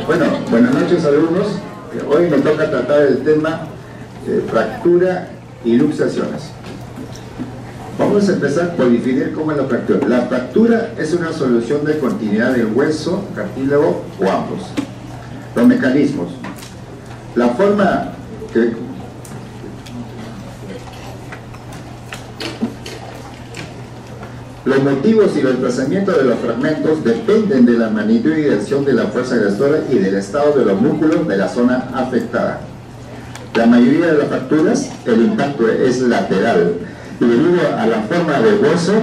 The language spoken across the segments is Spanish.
Bueno, buenas noches alumnos. Hoy me toca tratar el tema fractura y luxaciones. Vamos a empezar por definir cómo es la fractura. La fractura es una solución de continuidad del hueso, cartílago o ambos. Los mecanismos. La forma que los motivos y los desplazamientos de los fragmentos dependen de la magnitud y dirección de la fuerza agresora y del estado de los músculos de la zona afectada. La mayoría de las fracturas, el impacto es lateral y debido a la forma del hueso,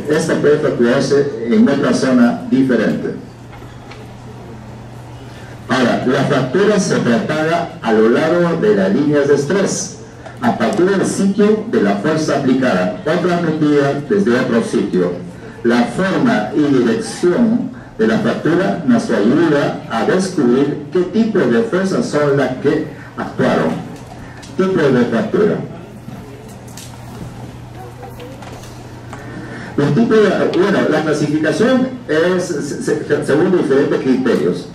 esta puede fracturarse en otra zona diferente. Ahora, la fractura se propaga a lo largo de las líneas de estrés, a partir del sitio de la fuerza aplicada o transmitida desde otro sitio. La forma y dirección de la fractura nos ayuda a descubrir qué tipo de fuerzas son las que actuaron. Tipo de fractura. Los tipos de, bueno, la clasificación es según diferentes criterios.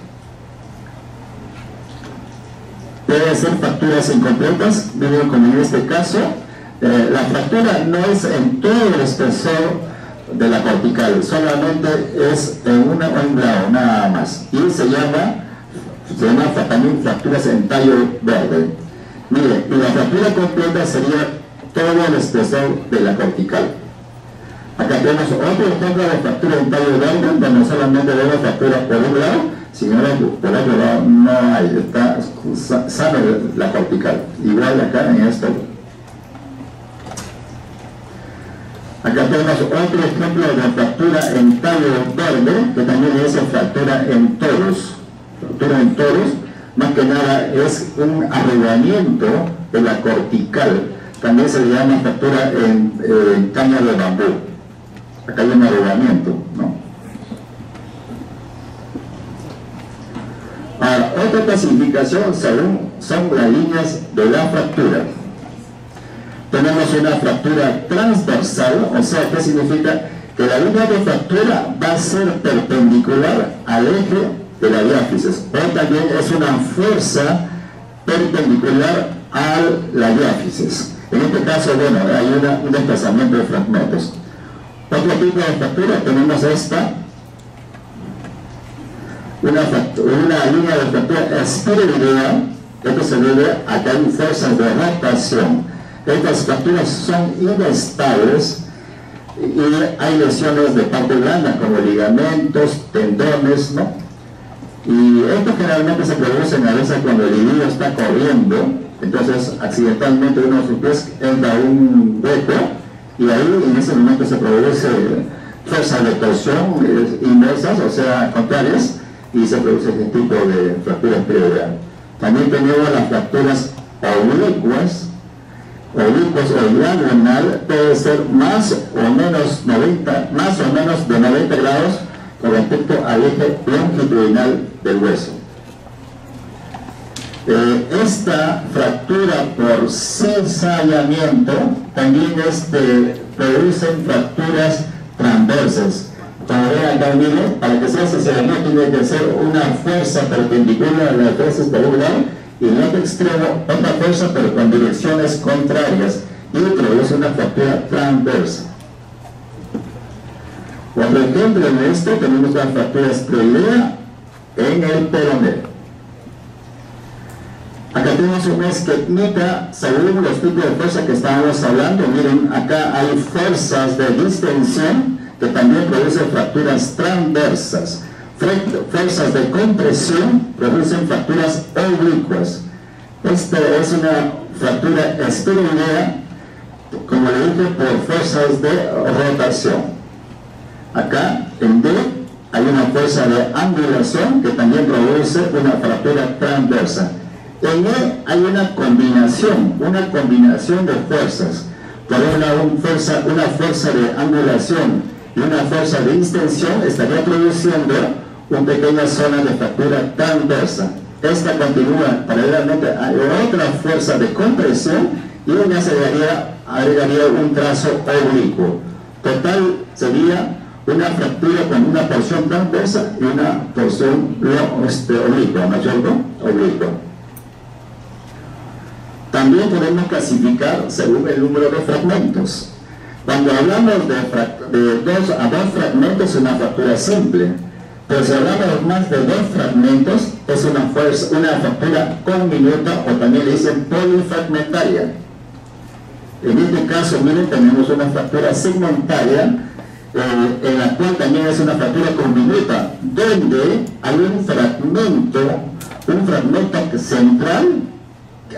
Pueden ser fracturas incompletas, miren como en este caso, la fractura no es en todo el espesor de la cortical, solamente es en un grado nada más, y se llama también fracturas en tallo verde. Mire, y la fractura completa sería todo el espesor de la cortical. Acá tenemos otro ejemplo de fractura en tallo verde, donde solamente vemos fractura por un lado, sin embargo, por otro lado no hay, está sana la cortical. Igual acá en esto. Acá tenemos otro ejemplo de fractura en tallo verde, que también es fractura en toros. Fractura en toros, más que nada es un arrugamiento de la cortical. También se le llama fractura en caña de bambú. Acá hay un arrugamiento, ¿no? Ahora, otra clasificación son las líneas de la fractura. Tenemos una fractura transversal, o sea, ¿qué significa? Que la línea de fractura va a ser perpendicular al eje de la diáfisis, o también es una fuerza perpendicular a la diáfisis. En este caso, bueno, hay un desplazamiento de fragmentos. Otro tipo de fractura tenemos esta. Una línea de fractura espiroidea. Esto se debe a que hay fuerzas de rotación. Estas fracturas son inestables y hay lesiones de parte blanda como ligamentos, tendones, ¿no? Y esto generalmente se producen a veces cuando el individuo está corriendo, entonces accidentalmente uno de sus pies entra a un hueco y ahí en ese momento se produce fuerzas de torsión inversas, o sea, contrarias, y se produce este tipo de fractura espiroidea. También tenemos las fracturas oblicuas o diagonal, puede ser más o menos de 90 grados con respecto al eje longitudinal del hueso. Esta fractura por cizallamiento también producen fracturas transversas. Como ven acá, miren, para que sea cizallamiento tiene que ser una fuerza perpendicular a la fuerza especular y en el otro extremo otra fuerza pero con direcciones contrarias y produce una fractura transversa. Otro ejemplo de esto tenemos la fractura espiroidea en el peroné. Acá tenemos una esquemita según los tipos de fuerza que estábamos hablando. Miren, acá hay fuerzas de distensión que también producen fracturas transversas. Fuerzas de compresión producen fracturas oblicuas. Esta es una fractura espiroidea, como le dije, por fuerzas de rotación. Acá en D hay una fuerza de angulación que también produce una fractura transversa. En E hay una combinación de fuerzas. Por un lado, una fuerza de angulación y una fuerza de distensión estaría produciendo una pequeña zona de fractura transversa. Esta continúa paralelamente a otra fuerza de compresión y ella se agregaría un trazo oblicuo. Total sería una fractura con una porción transversa y una porción oblicua, ¿no es cierto? Oblicua. También podemos clasificar según el número de fragmentos. Cuando hablamos de 2 a 2 fragmentos es una fractura simple, pero si hablamos más de 2 fragmentos es una fractura conminuta o también le dicen polifragmentaria. En este caso, miren, tenemos una fractura segmentaria en la cual también es una fractura conminuta, donde hay un fragmento central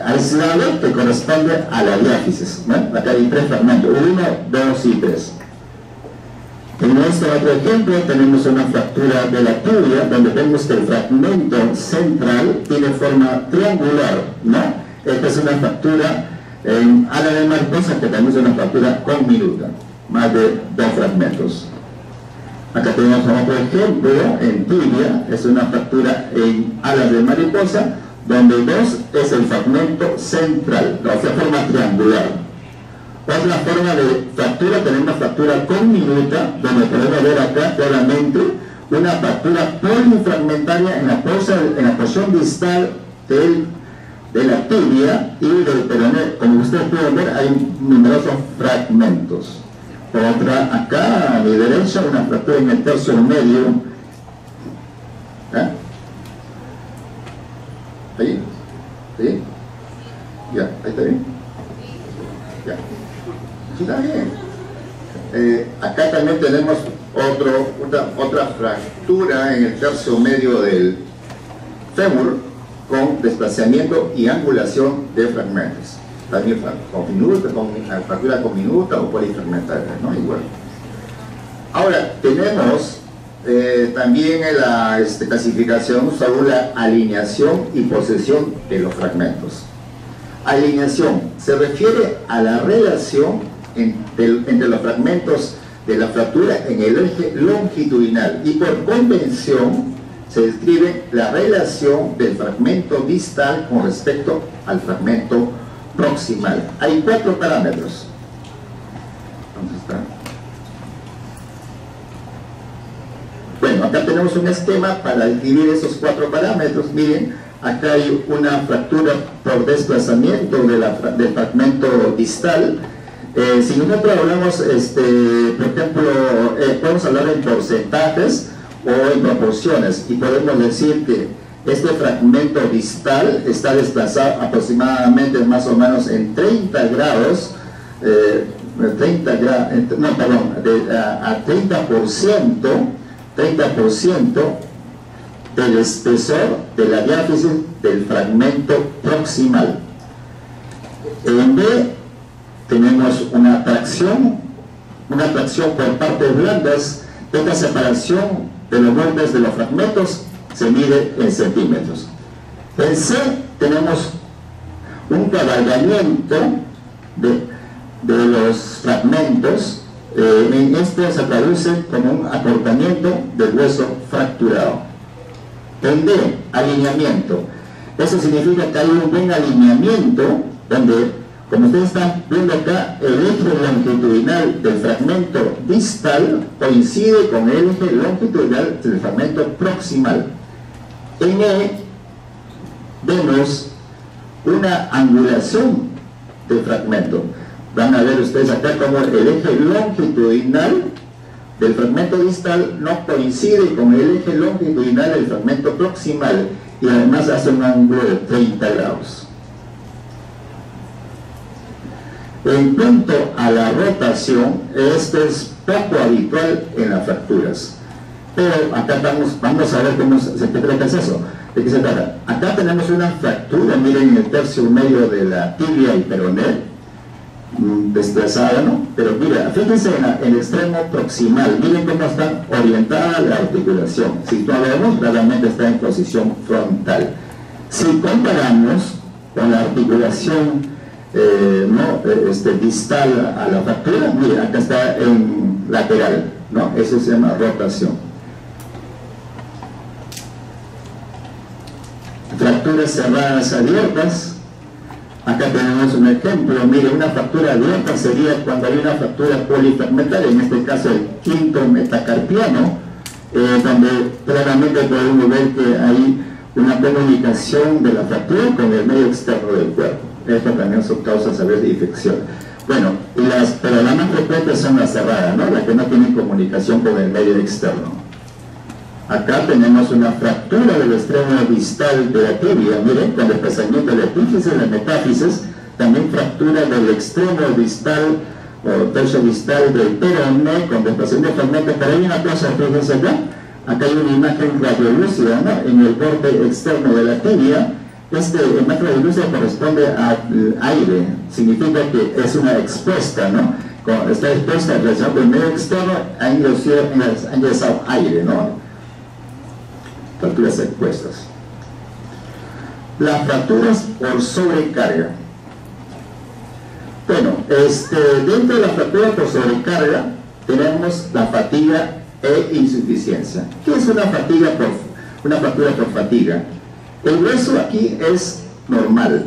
aislado que corresponde a la diáfisis, ¿no? Acá hay 3 fragmentos, 1, 2 y 3. En este otro ejemplo tenemos una fractura de la tibia, donde vemos que el fragmento central tiene forma triangular, ¿no? Esta es una fractura en ala de mariposa, que también es una fractura conminuta, más de 2 fragmentos. Acá tenemos otro ejemplo en tibia, es una fractura en alas de mariposa, donde 2 es el fragmento central, o sea, forma triangular. Otra forma de fractura, tenemos fractura conminuta, donde podemos ver acá claramente una fractura polifragmentaria en la porción distal de la tibia y del peroné. Como ustedes pueden ver, hay numerosos fragmentos. Otra acá a mi derecha, una fractura en el tercio medio. ¿Eh? ¿Ahí? ¿Sí? Ya, ahí está bien. Ya. Sí, está bien. Acá también tenemos otra fractura en el tercio medio del fémur con desplazamiento y angulación de fragmentos. También fractura conminuta o polifragmentaria, ¿no? Igual. Ahora, tenemos también en la clasificación sobre la alineación y posesión de los fragmentos. Alineación se refiere a la relación entre los fragmentos de la fractura en el eje longitudinal, y por convención se describe la relación del fragmento distal con respecto al fragmento proximal. Hay 4 parámetros. ¿Dónde está? Bueno, acá tenemos un esquema para describir esos 4 parámetros. Miren, acá hay una fractura por desplazamiento del fragmento distal. Si nosotros hablamos, por ejemplo, podemos hablar en porcentajes o en proporciones, y podemos decir que este fragmento distal está desplazado aproximadamente más o menos en 30 grados, a 30% del espesor de la diáfisis del fragmento proximal. En B tenemos una tracción por partes blandas. Esta separación de los bordes de los fragmentos se mide en centímetros. En C tenemos un cabalgamiento de los fragmentos. En esto se traduce como un acortamiento del hueso fracturado. En D, alineamiento. Eso significa que hay un buen alineamiento donde, como ustedes están viendo acá, el eje longitudinal del fragmento distal coincide con el eje longitudinal del fragmento proximal. En E vemos una angulación del fragmento. Van a ver ustedes acá como el eje longitudinal del fragmento distal no coincide con el eje longitudinal del fragmento proximal, y además hace un ángulo de 30 grados. En cuanto a la rotación, esto es poco habitual en las fracturas, pero acá vamos a ver cómo se trata eso. ¿De qué se trata? Acá tenemos una fractura, miren, en el tercio medio de la tibia y peroné, desplazada, ¿no? Pero mira, fíjense en el extremo proximal, miren cómo está orientada la articulación. Si lo vemos, realmente está en posición frontal. Si comparamos con la articulación distal a la fractura, mira, acá está en lateral, ¿no? Eso se llama rotación. fracturas cerradas abiertas. Acá tenemos un ejemplo. Mire, una fractura abierta sería cuando hay una fractura polifragmentaria, en este caso el quinto metacarpiano, donde claramente podemos ver que hay una comunicación de la fractura con el medio externo del cuerpo. Esto también son causas a veces de infección. Bueno, pero las más frecuentes son las cerradas, ¿no? Las que no tienen comunicación con el medio externo. Acá tenemos una fractura del extremo distal de la tibia, miren, con desplazamiento de la epífisis y la metáfisis, también fractura del extremo distal o tercio distal del peroné con desplazamiento de fragmentos. Pero hay una cosa, fíjense acá hay una imagen radiolúcida, ¿no? En el borde externo de la tibia. Este imagen radiolúcida corresponde al aire, significa que es una expuesta, ¿no? Cuando está expuesta en relación con el medio externo, ha ingresado aire, ¿no? Fracturas expuestas. Las fracturas por sobrecarga. Bueno, dentro de la fractura por sobrecarga tenemos la fatiga e insuficiencia. ¿Qué es una fractura por fatiga? El hueso aquí es normal,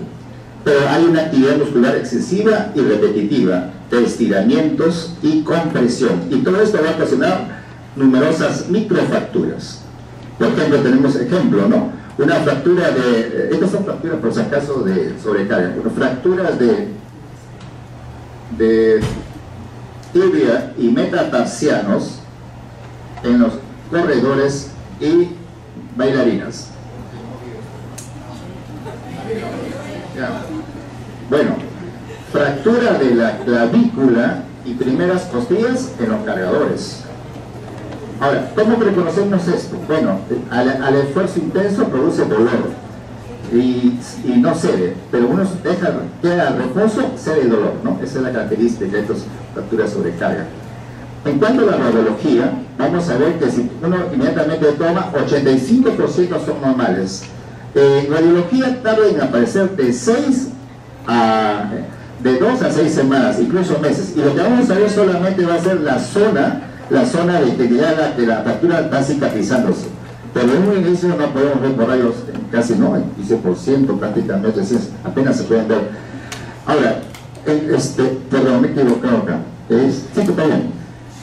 pero hay una actividad muscular excesiva y repetitiva de estiramientos y compresión, y todo esto va a ocasionar numerosas microfracturas. Por ejemplo, tenemos ejemplo, ¿no? Una fractura de... Estas son fracturas, por si acaso, de sobrecarga. Fracturas de tibia y metatarsianos en los corredores y bailarinas. Ya. Bueno, fractura de la clavícula y primeras costillas en los cargadores. Ahora, ¿cómo reconocemos esto? Bueno, al esfuerzo intenso produce dolor y no cede, pero uno queda al reposo, cede el dolor, ¿no? Esa es la característica de estas fracturas sobrecarga. En cuanto a la radiología, vamos a ver que si uno inmediatamente toma, 85% son normales. En radiología tarda en aparecer de 2 a 6 semanas, incluso meses, y lo que vamos a ver solamente va a ser la zona de integridad que la fractura está cicatrizándose. Pero en un inicio no podemos ver por rayos, casi no, el 15% prácticamente, apenas se pueden ver. Ahora, perdón, me he equivocado acá. Sí, que está bien.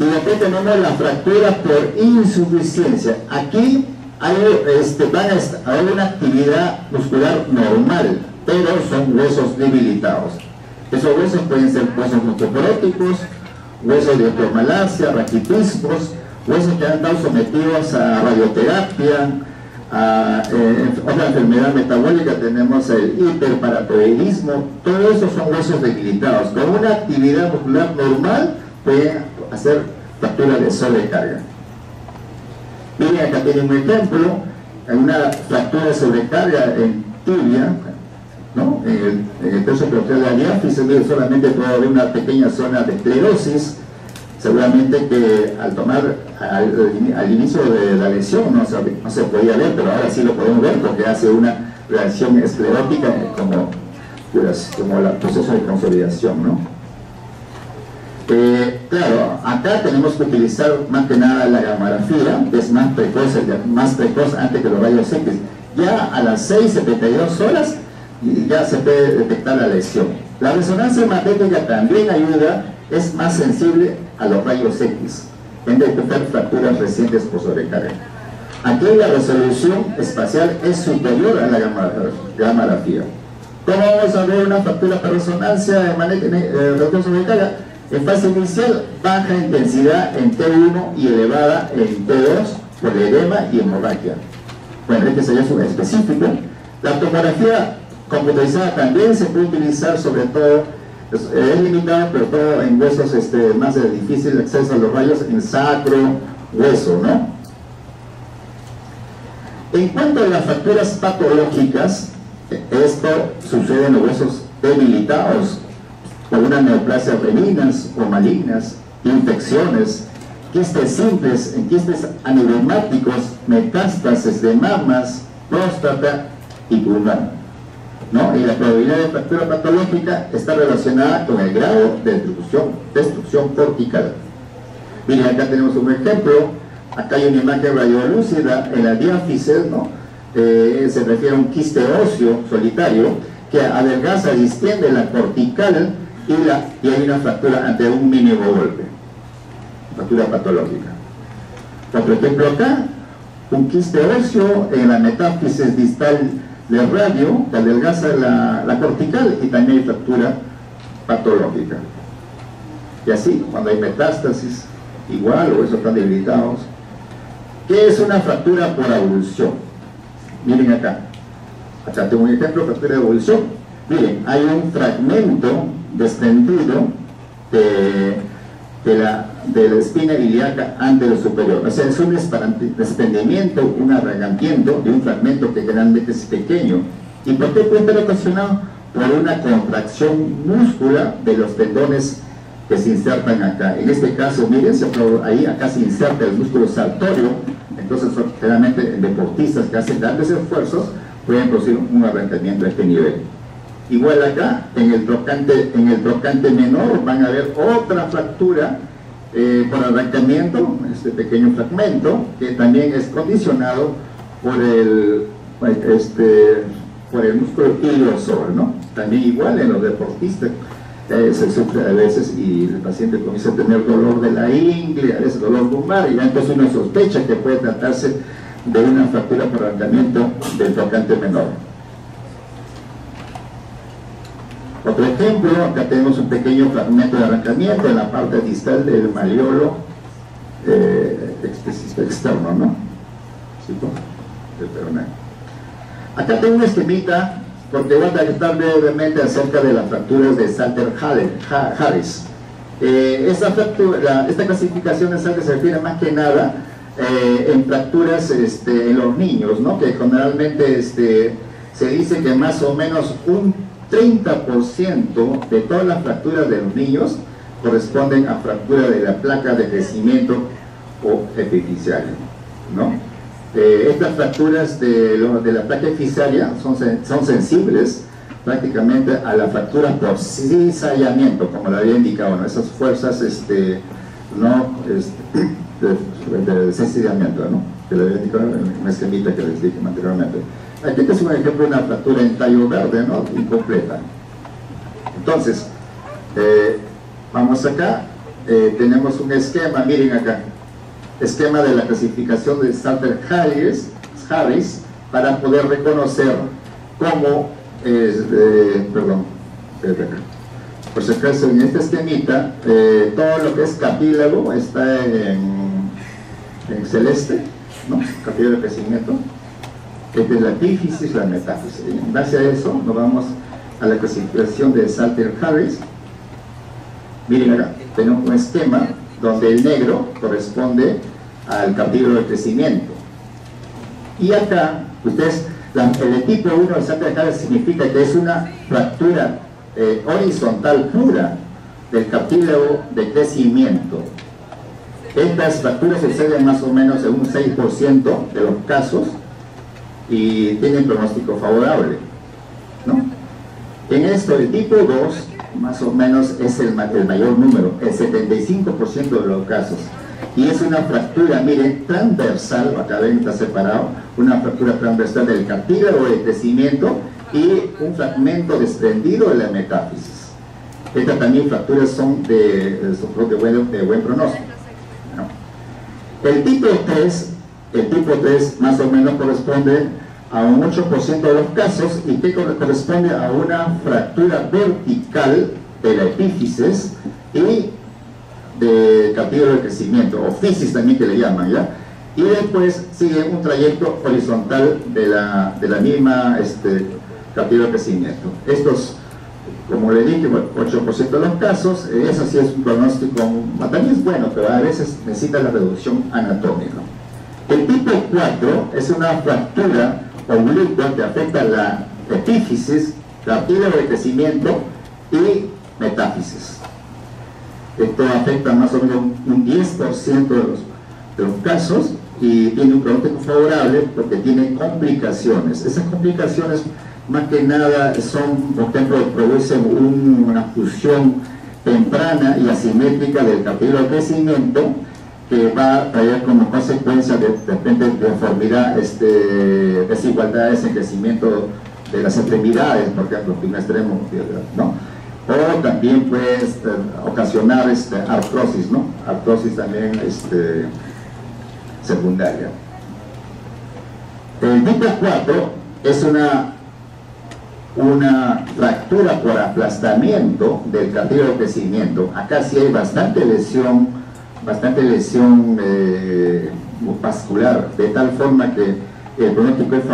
Y después tenemos la fractura por insuficiencia. Aquí hay una actividad muscular normal, pero son huesos debilitados. Esos huesos pueden ser huesos osteoporóticos, huesos de osteomalacia, raquitismos, huesos que han estado sometidos a radioterapia, a otra enfermedad metabólica. Tenemos el hiperparatiroidismo. Todos esos son huesos debilitados. Con una actividad muscular normal pueden hacer fractura de sobrecarga. Miren, acá tienen un ejemplo, una fractura de sobrecarga en tibia, ¿no? En el tercio periférico de la diáfisis, solamente puede haber una pequeña zona de esclerosis. Seguramente que al inicio de la lesión no se podía ver, pero ahora sí lo podemos ver porque hace una reacción esclerótica como el proceso de consolidación, ¿no? Claro, acá tenemos que utilizar más que nada la gamografía, que es más precoz antes que los rayos X. Ya a las 6:72 horas ya se puede detectar la lesión. La resonancia magnética también ayuda, es más sensible a los rayos X en detectar fracturas recientes por sobrecarga. Aquí la resolución espacial es superior a la gamografía. ¿Cómo vamos a ver una fractura por resonancia de sobrecarga? En fase inicial, baja intensidad en T1 y elevada en T2 por edema y hemorragia. Bueno, este sería su específico. La tomografía computarizada también se puede utilizar, sobre todo, es limitada, pero todo en huesos más de difícil acceso a los rayos, en sacro, hueso, ¿no? En cuanto a las fracturas patológicas, esto sucede en los huesos debilitados por una neoplasia benignas o malignas, infecciones, quistes simples, quistes aneuromáticos, metástasis de mamas, próstata y pulmón, ¿no? Y la probabilidad de fractura patológica está relacionada con el grado de destrucción cortical. Miren, acá tenemos un ejemplo. Acá hay una imagen radiolúcida en la diáfisis, ¿no? se refiere a un quiste óseo solitario que adelgaza, distiende la cortical y hay una fractura ante un mínimo golpe, fractura patológica. Otro ejemplo acá, un quiste óseo en la metáfisis distal del radio que adelgaza la cortical y también hay fractura patológica. Y así, cuando hay metástasis, igual, o esos están debilitados. ¿Qué es una fractura por avulsión? Miren acá. Acá tengo un ejemplo de fractura de avulsión. Miren, hay un fragmento desprendido de la espina ilíaca anterior superior. O sea, es un desprendimiento, un arrancamiento de un fragmento que generalmente es pequeño. ¿Y por qué puede estar ocasionado? Por una contracción muscular de los tendones que se insertan acá. En este caso, miren, ahí acá se inserta el músculo saltorio. Entonces, generalmente deportistas que hacen grandes esfuerzos pueden producir un arrancamiento a este nivel. Igual acá, en el trocante menor van a ver otra fractura por arrancamiento, este pequeño fragmento, que también es condicionado por el músculo iliosor, ¿no? También igual en los deportistas se sufre a veces y el paciente comienza a tener dolor de la ingle, a veces dolor lumbar, y ya entonces uno sospecha que puede tratarse de una fractura por arrancamiento del trocante menor. Otro ejemplo, acá tenemos un pequeño fragmento de arrancamiento en la parte distal del maleolo externo, ¿no? ¿Sí? Del peroné. Acá tengo un esquemita, porque voy a tratar brevemente acerca de las fracturas de Salter-Harris. Esta clasificación de Salter se refiere más que nada en fracturas en los niños, ¿no? Que generalmente se dice que más o menos un 30% de todas las fracturas de los niños corresponden a fractura de la placa de crecimiento o epifisiaria, ¿no? Estas fracturas de la placa epifisiaria son sensibles prácticamente a la fractura por cizallamiento, como lo había indicado, ¿no? Esas fuerzas de cizallamiento, ¿no? Que lo había indicado en una esquemita que les dije anteriormente. Aquí es un ejemplo de una fractura en tallo verde, ¿no? Incompleta. Entonces, vamos acá, tenemos un esquema, miren acá, esquema de la clasificación de Salter-Harris para poder reconocer cómo, por si acaso en este esquemita, todo lo que es cartílago está en celeste, ¿no? Cartílago de crecimiento. Esta es la epífisis, la metáfisis. En base a eso, nos vamos a la clasificación de Salter-Harris. Miren acá, tenemos un esquema donde el negro corresponde al cartílago de crecimiento. Y acá, ustedes, el tipo 1 de Salter-Harris significa que es una fractura horizontal pura del cartílago de crecimiento. Estas fracturas suceden más o menos en un 6% de los casos y tienen pronóstico favorable, ¿no? En esto, el tipo 2 más o menos es el mayor número, el 75% de los casos, y es una fractura, miren, transversal, acá ven, está separado, una fractura transversal del cartílago de crecimiento y un fragmento desprendido de la metáfisis. Estas también fracturas son de buen pronóstico, ¿no? El tipo 3 más o menos corresponde a un 8% de los casos y que corresponde a una fractura vertical de la epífisis y de cartílago de crecimiento, o fisis también que le llaman, ¿ya? Y después sigue un trayecto horizontal de la misma cartílago de crecimiento. Estos, como le dije, 8% de los casos, eso sí es un pronóstico, también es bueno, pero a veces necesita la reducción anatómica. El tipo 4 es una fractura oblicua que afecta la epífisis, cartílago de crecimiento y metáfisis. Esto afecta más o menos un 10% de los casos y tiene un pronóstico favorable porque tiene complicaciones. Esas complicaciones más que nada son, por ejemplo, producen una fusión temprana y asimétrica del cartílago de crecimiento que va a traer como consecuencia de repente deformidad, desigualdades en crecimiento de las extremidades, por ejemplo, un extremo, ¿no? O también puede ocasionar artrosis, ¿no? Artrosis también secundaria. El tipo 4 es una fractura por aplastamiento del cartílago de crecimiento. Acá sí hay bastante lesión vascular, de tal forma que el pronóstico es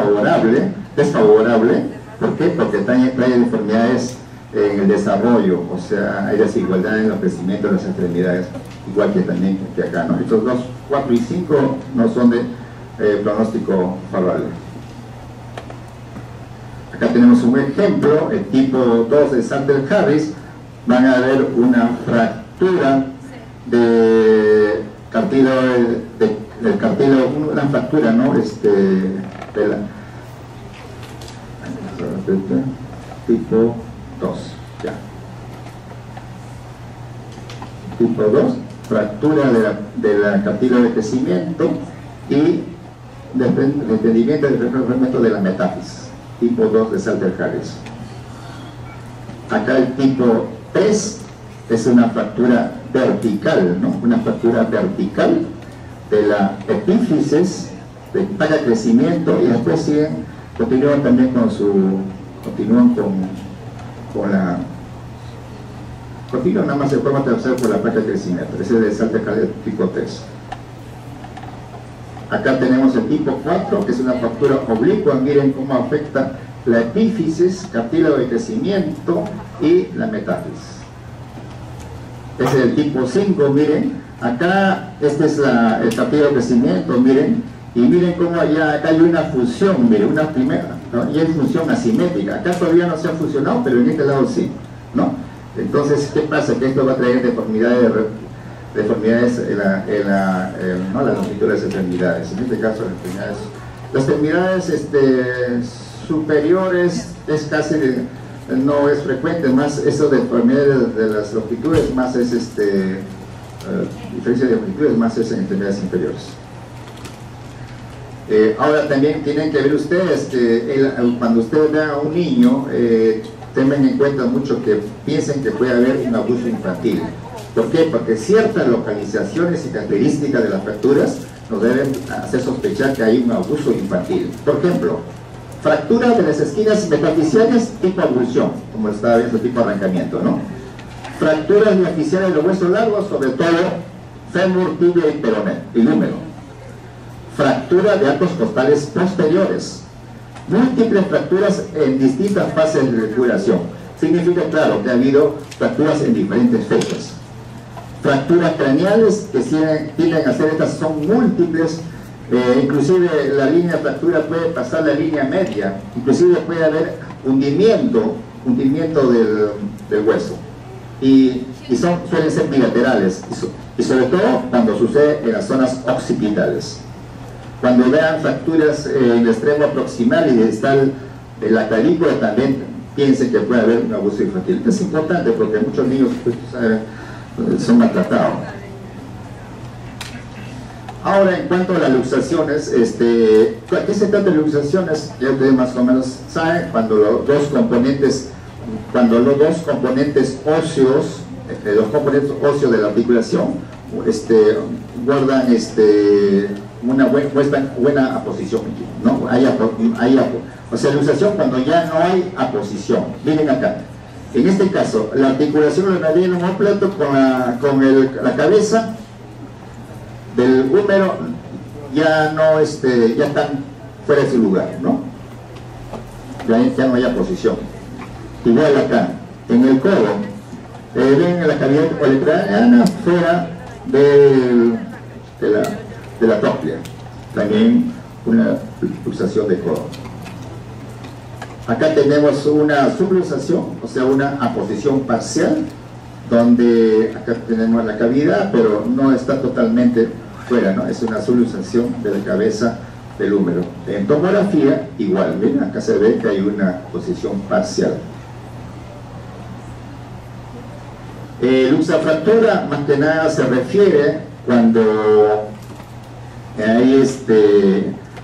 desfavorable. ¿Por qué? Porque trae deformidades en el desarrollo, o sea, hay desigualdad en los crecimientos de las extremidades, igual que también que acá, ¿no? Estos 2, 4 y 5 no son de pronóstico favorable. Acá tenemos un ejemplo, el tipo 2 de Salter-Harris. Van a ver una fractura de cartílago, del cartílago, una fractura, ¿no? Tipo 2, ya. Tipo 2, fractura de la cartílago de crecimiento y desprendimiento del fragmento de la metáfisis. Tipo 2 de Salter-Harris. Acá el tipo 3 es una fractura vertical, ¿no? Una fractura vertical de la epífisis, de paga crecimiento, y después continúan también continúan nada más de forma tercera por la placa de crecimiento. Ese es de Salter-Harris tipo 3. Acá tenemos el tipo 4, que es una fractura oblicua. Miren cómo afecta la epífisis, cartílago de crecimiento y la metáfisis. Ese es el tipo 5, miren. Acá, este es el cartílago de crecimiento, miren. Y miren cómo ya acá hay una fusión, miren, una primera, ¿no? Y es función asimétrica. Acá todavía no se ha fusionado, pero en este lado sí, ¿no? Entonces, ¿qué pasa? Que esto va a traer deformidades en la longitud de las extremidades. En este caso, las extremidades superiores es casi no es frecuente, más eso de deformidades de las longitudes, más es diferencia de longitudes, más es en extremidades inferiores. Ahora también tienen que ver ustedes que cuando ustedes vean a un niño, tengan en cuenta mucho que piensen que puede haber un abuso infantil. ¿Por qué? Porque ciertas localizaciones y características de las fracturas nos deben hacer sospechar que hay un abuso infantil. Por ejemplo, fractura de las esquinas metaficiales tipo avulsión, como estaba viendo, tipo arrancamiento, ¿no? Fracturas metaficiales de los huesos largos, sobre todo fémur, tibia y peroné, y húmero. Fractura de arcos costales posteriores. Múltiples fracturas en distintas fases de curación. Significa, claro, que ha habido fracturas en diferentes fechas. Fracturas craneales que tienden a ser, estas son múltiples, inclusive la línea de fractura puede pasar la línea media, inclusive puede haber hundimiento del hueso, y suelen ser bilaterales, y sobre todo cuando sucede en las zonas occipitales. Cuando vean fracturas en el extremo proximal y distal de la clavícula, también piensen que puede haber un abuso infantil. Es importante porque muchos niños son maltratados. Ahora, en cuanto a las luxaciones, ¿qué se trata de luxaciones? Ya ustedes más o menos saben, cuando los dos componentes óseos, de la articulación, guardan una buena aposición, ¿no? O sea, luxación cuando ya no hay aposición. Miren acá. En este caso, la articulación del nervio omóplato con la cabeza del húmero ya no ya están fuera de su lugar, ¿no? Ya no hay aposición. Igual acá, en el codo, ven la cavidad olecraniana fuera de la trópia, también una luxación de codo. Acá tenemos una subluxación, o sea, una aposición parcial, donde acá tenemos la cavidad, pero no está totalmente fuera, ¿no? Es una subluxación de la cabeza del húmero. En tomografía, igual, ¿ven? Acá se ve que hay una posición parcial. Luxafractura, más que nada, se refiere cuando hay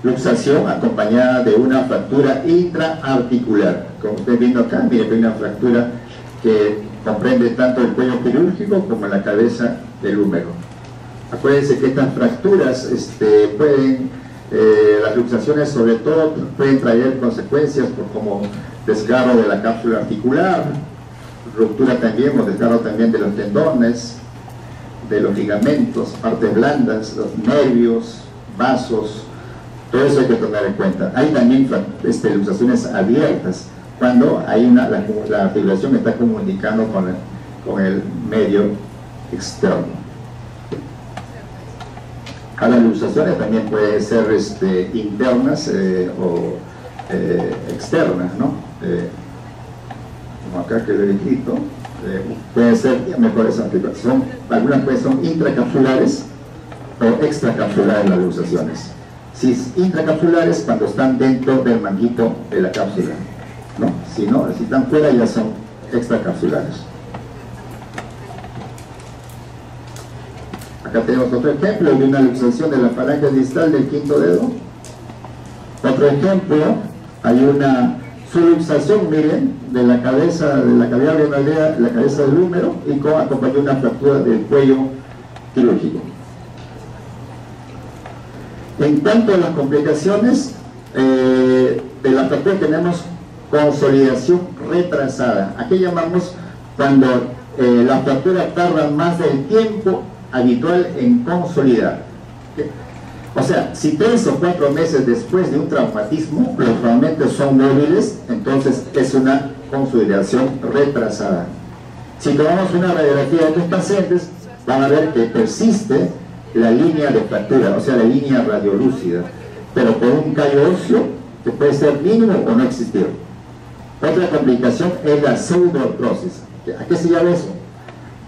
luxación acompañada de una fractura intraarticular. Como ustedes viendo acá, miren, hay una fractura que comprende tanto el cuello quirúrgico como la cabeza del húmero. Acuérdense que estas fracturas las luxaciones sobre todo pueden traer consecuencias como desgarro de la cápsula articular, ruptura también o desgarro también de los tendones, de los ligamentos, partes blandas, los nervios, vasos. Todo eso hay que tomar en cuenta. Hay también luxaciones abiertas cuando hay la articulación está comunicando con el medio externo. Las luxaciones también pueden ser internas o externas, ¿no? Como acá que lo he escrito, pueden ser mejores articulaciones. Algunas pues son intracapsulares o extracapsulares las luxaciones. Si es intracapsulares, cuando están dentro del manguito de la cápsula, ¿no? Si están fuera, ya son extracapsulares. Acá tenemos otro ejemplo de una luxación de la falange distal del quinto dedo. Otro ejemplo, hay una subluxación, miren, de la cabeza, de la cavidad renal, la cabeza del húmero, y acompañó una fractura del cuello quirúrgico. En cuanto a las complicaciones de la fractura, tenemos consolidación retrasada. Aquí llamamos cuando la fractura tarda más del tiempo habitual en consolidar. O sea, si 3 o 4 meses después de un traumatismo los fragmentos son móviles, entonces es una consolidación retrasada. Si tomamos una radiografía de estos pacientes, van a ver que persiste la línea de fractura, o sea, la línea radiolúcida, pero con un callo óseo que puede ser mínimo o no existir. Otra complicación es la pseudoartrosis. ¿A qué se llama eso?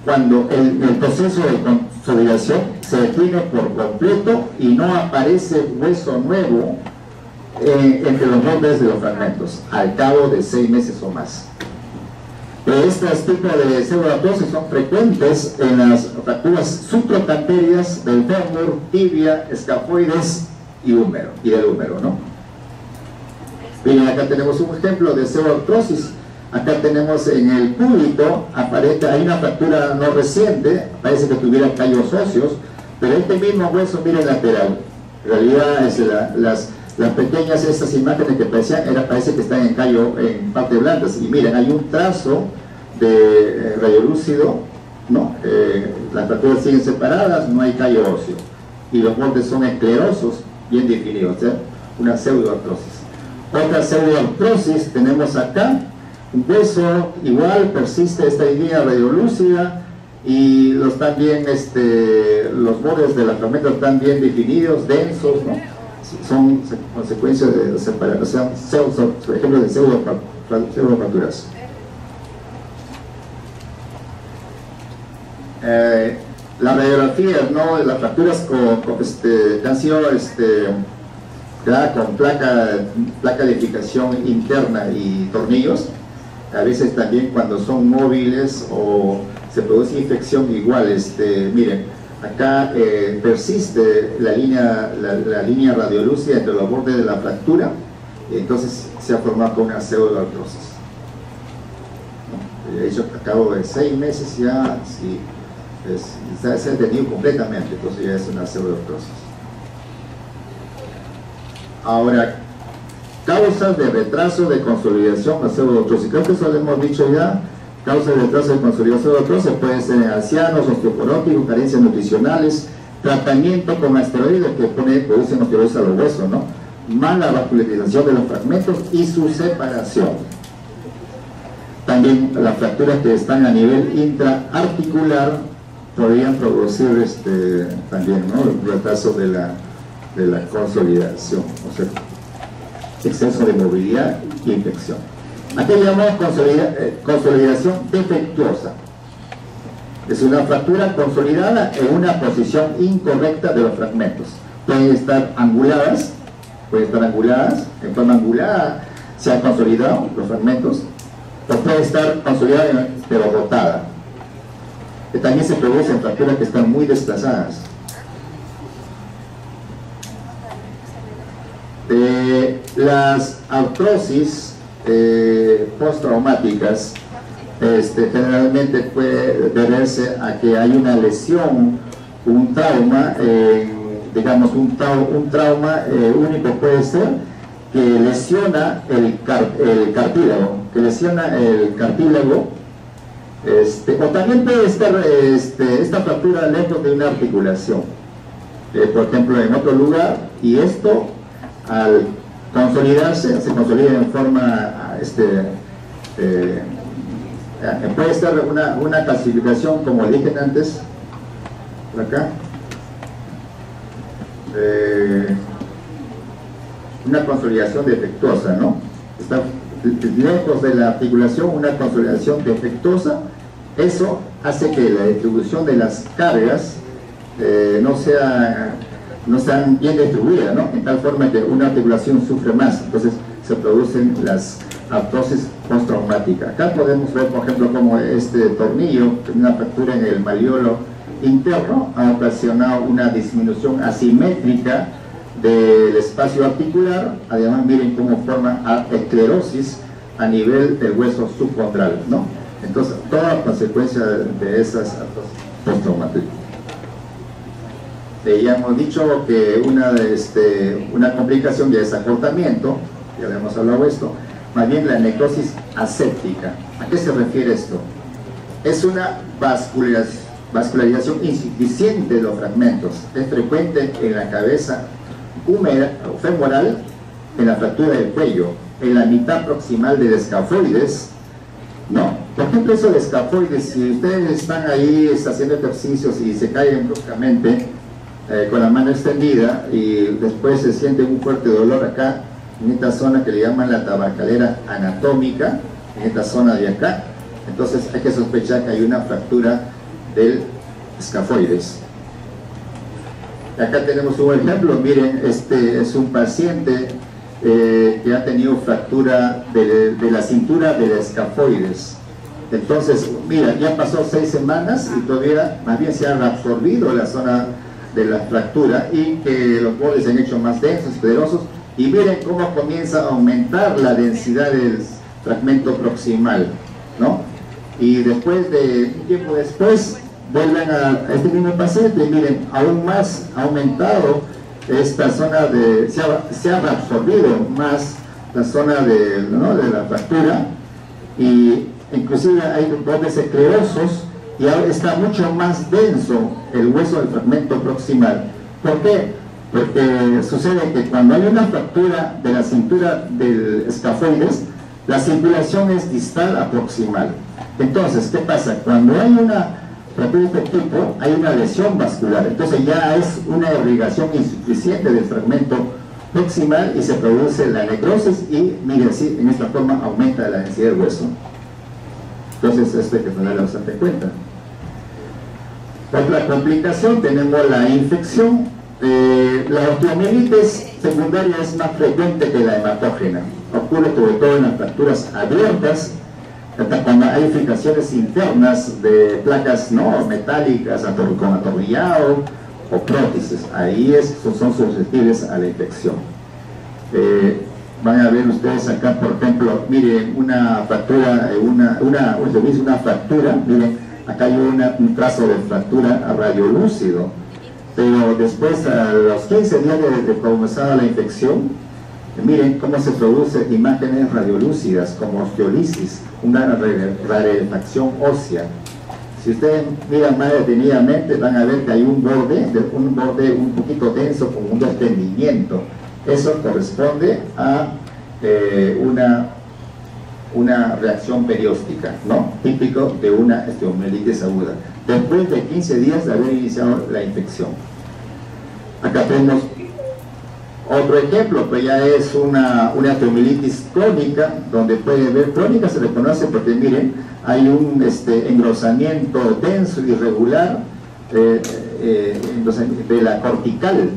Cuando el proceso de consolidación se detiene por completo y no aparece hueso nuevo entre los bordes de los fragmentos al cabo de 6 meses o más. Estos tipos de pseudoartrosis son frecuentes en las fracturas subtrocantérias del fémur, tibia, escafoides y del húmero, ¿no? Miren, acá tenemos un ejemplo de pseudoartrosis. Acá tenemos en el cúbito, hay una fractura no reciente, parece que tuviera callos óseos, pero este mismo hueso, miren, lateral. En realidad, las pequeñas, estas imágenes que parece que están en partes blandas. Y miren, hay un trazo de radiolúcido, ¿no? Las fracturas siguen separadas, no hay callo óseo. Y los bordes son esclerosos, bien definidos, ¿eh? Una pseudoartrosis. Otra pseudoartrosis tenemos acá. Un hueso igual, persiste esta línea radiolúcida y los bordes de la fragmento están bien definidos, densos, ¿no? Son consecuencias de separación, por ejemplo, de pseudofracturas. Las radiografías, ¿no? Las fracturas que han sido con placa de fijación interna y tornillos. A veces también cuando son móviles o se produce infección igual, miren, acá persiste la línea radiolúcida entre los bordes de la fractura, y entonces se ha formado una pseudoartrosis. ¿No? De hecho, a cabo de 6 meses ya se ha detenido completamente, entonces ya es una pseudoartrosis. Ahora, causas de retraso de consolidación o pseudoartrosis. Creo que eso lo hemos dicho ya. Causas de retraso de consolidación pseudoartrosis pueden ser en ancianos, osteoporóticos, carencias nutricionales, tratamiento con esteroides que producen osteoporosis a los huesos, ¿no? Mala vascularización de los fragmentos y su separación. También las fracturas que están a nivel intraarticular podrían producir también, ¿no? El retraso de la consolidación, o sea, exceso de movilidad y infección. Aquí llamamos consolidación defectuosa. Es una fractura consolidada en una posición incorrecta de los fragmentos. Pueden estar anguladas, en forma angulada se han consolidado los fragmentos, o puede estar consolidada pero botada. También se producen fracturas que están muy desplazadas. Las artrosis postraumáticas generalmente puede deberse a que hay una lesión, un trauma, digamos un trauma único puede ser que lesiona el cartílago, o también puede estar esta fractura dentro de una articulación, por ejemplo en otro lugar, y esto al consolidarse se consolida en forma puede estar una clasificación, como dije antes, por acá, una consolidación defectuosa, ¿no? Está lejos de la articulación, una consolidación defectuosa. Eso hace que la distribución de las cargas no sean bien distribuidas, ¿no? En tal forma que una articulación sufre más, entonces se producen las artrosis postraumática. Acá podemos ver, por ejemplo, como este tornillo, una fractura en el malleolo interno, ha ocasionado una disminución asimétrica del espacio articular. Además, miren cómo forma esclerosis a nivel del hueso subcondral, ¿no? Entonces, toda consecuencia de esas artrosis postraumáticas. Ya hemos dicho que una complicación ya es acortamiento, ya le hemos hablado de esto. Más bien la necrosis aséptica. ¿A qué se refiere esto? Es una vascularización insuficiente de los fragmentos. Es frecuente en la cabeza húmera o femoral, en la fractura del cuello, en la mitad proximal del escafoides, ¿no? Por ejemplo, eso de escafoides, si ustedes están ahí haciendo ejercicios y se caen bruscamente con la mano extendida y después se siente un fuerte dolor acá, en esta zona que le llaman la tabacalera anatómica, en esta zona de acá, entonces hay que sospechar que hay una fractura del escafoides. Acá tenemos un ejemplo, miren, este es un paciente que ha tenido fractura de la cintura del escafoides. Entonces, mira, ya pasó 6 semanas y todavía más bien se ha reabsorbido la zona de la fractura y que los bordes se han hecho más densos, poderosos. Y miren cómo comienza a aumentar la densidad del fragmento proximal, ¿no? Y después de un tiempo después, vuelven a este mismo paciente y miren, aún más ha aumentado esta zona se ha reabsorbido más la zona de la fractura, y inclusive hay bordes esclerosos y ahora está mucho más denso el hueso del fragmento proximal. ¿Por qué? Porque sucede que cuando hay una fractura de la cintura del escafoides, la circulación es distal a proximal. Entonces, ¿qué pasa? Cuando hay una fractura de este tipo, hay una lesión vascular. Entonces ya es una irrigación insuficiente del fragmento proximal y se produce la necrosis y, miren, así, en esta forma aumenta la densidad del hueso. Entonces, esto hay que tenerlo bastante en cuenta. Otra complicación, tenemos la infección. La osteomielitis secundaria es más frecuente que la hematógena. Ocurre sobre todo en las fracturas abiertas, cuando hay fijaciones internas de placas metálicas con atornillado o prótesis. Ahí son susceptibles a la infección. Van a ver ustedes acá, por ejemplo, miren, una fractura, una fractura, miren, acá hay un trazo de fractura radiolúcido, pero después, a los 15 días de comenzar la infección, miren cómo se producen imágenes radiolúcidas como osteolisis, una rarefacción ósea. Si ustedes miran más detenidamente, van a ver que hay un borde un poquito denso con un desprendimiento. Eso corresponde a una reacción perióstica, ¿no? Típico de una osteomielitis aguda, después de 15 días de haber iniciado la infección. Acá tenemos otro ejemplo, pues ya es una osteomielitis crónica, donde puede ver, crónica se reconoce porque miren, hay un engrosamiento denso y irregular de la cortical,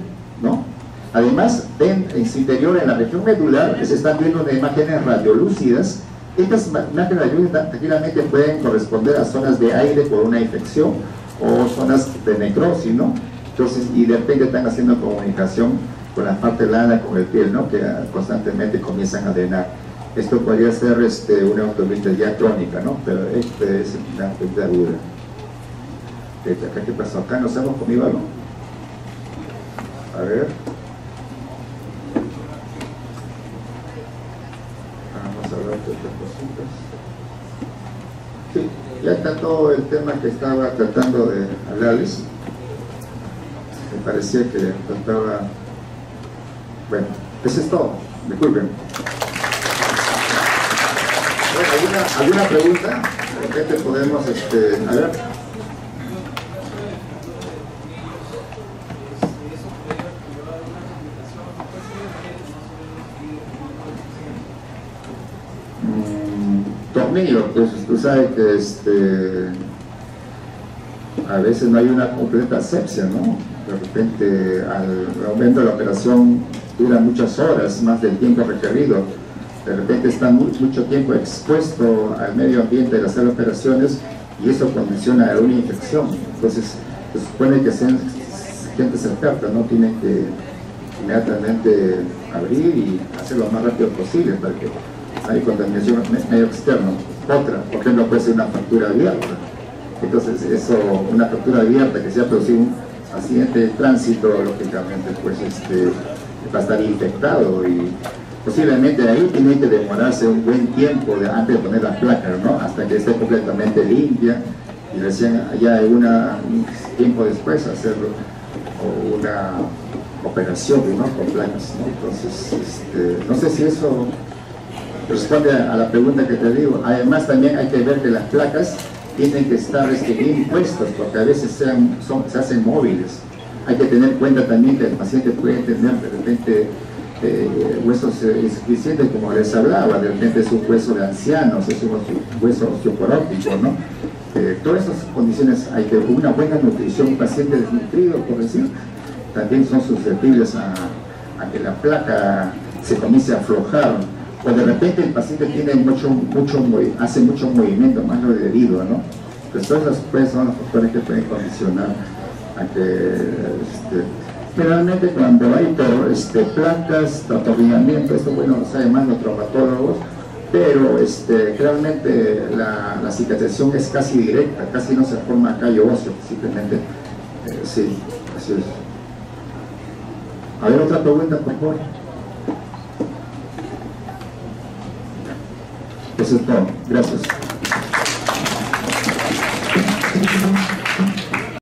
¿no? Además, en su interior, en la región medular, se están viendo imágenes radiolúcidas. Estas imágenes radiolúcidas tranquilamente pueden corresponder a zonas de aire por una infección o zonas de necrosis, ¿no? Entonces, y de repente están haciendo comunicación con la parte lana, con el piel, ¿no? Que constantemente comienzan a drenar. Esto podría ser una otorrinolaringite ya crónica, ¿no? Pero este es una otorrinolaringite aguda. ¿Acá qué pasó? ¿Acá nos hemos comido algo? A ver. Vamos a hablar de otras cositas. Sí, ya está todo el tema que estaba tratando de hablarles. Me parecía que trataba... Bueno, eso es todo. Disculpen. Bueno, ¿alguna pregunta? ¿De repente podemos, a ver? Tornillo, pues tú sabes que a veces no hay una completa asepsia, ¿no? De repente al momento de la operación dura muchas horas, más del tiempo requerido. De repente está mucho tiempo expuesto al medio ambiente de hacer operaciones y eso condiciona a una infección. Entonces se supone que sean gente experta, ¿no? Tiene que inmediatamente abrir y hacerlo lo más rápido posible para que hay contaminación medio externo. Otra, por ejemplo, puede ser una fractura abierta. Entonces eso, una fractura abierta que se ha producido un accidente de tránsito, lógicamente pues va a estar infectado y posiblemente ahí tiene que demorarse un buen tiempo antes de poner la placa, ¿no? Hasta que esté completamente limpia y recién ya un tiempo después hacer una operación, ¿no? Con placas, ¿no? Entonces no sé si eso responde a la pregunta que te digo. Además también hay que ver que las placas tienen que estar bien puestas porque a veces se hacen móviles. Hay que tener en cuenta también que el paciente puede tener de repente huesos insuficientes, como les hablaba, de repente es un hueso de ancianos, es un hueso osteoporótico, ¿no? Todas esas condiciones hay que, una buena nutrición, un paciente desnutrido, por decir, también son susceptibles a que la placa se comience a aflojar, o de repente el paciente tiene hace mucho movimiento más lo debido, ¿no? Pues todas las pues, son los factores que pueden condicionar a que generalmente cuando hay placas, atornillamiento, esto bueno lo saben más los traumatólogos, pero realmente la cicatrización es casi directa, casi no se forma callo óseo, simplemente sí, así es. A ver, otra pregunta, por favor. Eso es todo. Gracias.